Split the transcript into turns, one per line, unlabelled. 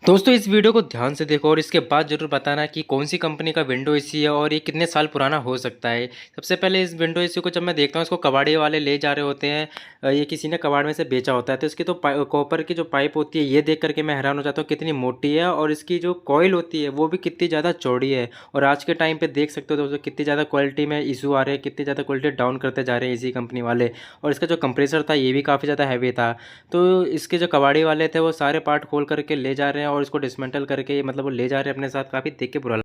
दोस्तों इस वीडियो को ध्यान से देखो और इसके बाद ज़रूर बताना कि कौन सी कंपनी का विंडो एसी है और ये कितने साल पुराना हो सकता है। सबसे पहले इस विंडो एसी को जब मैं देखता हूँ इसको कबाड़े वाले ले जा रहे होते हैं। ये किसी ने कबाड़ में से बेचा होता है तो इसकी तो कॉपर की जो पाइप होती है ये देख करके मैं हैरान हो जाता हूँ कितनी मोटी है और इसकी जो कॉइल होती है वो भी कितनी ज़्यादा चौड़ी है। और आज के टाइम पर देख सकते हो दोस्तों कितनी ज़्यादा क्वालिटी में इशू आ रहे हैं, कितनी ज़्यादा क्वालिटी डाउन करते जा रहे हैं इसी कंपनी वाले। और इसका जो कंप्रेसर था ये भी काफ़ी ज़्यादा हैवी था। तो इसके जो कबाड़ी वाले थे वो सारे पार्ट खोल करके ले जा रहे हैं और इसको डिसमेंटल करके मतलब वो ले जा रहे हैं अपने साथ। काफ़ी देख के बुरा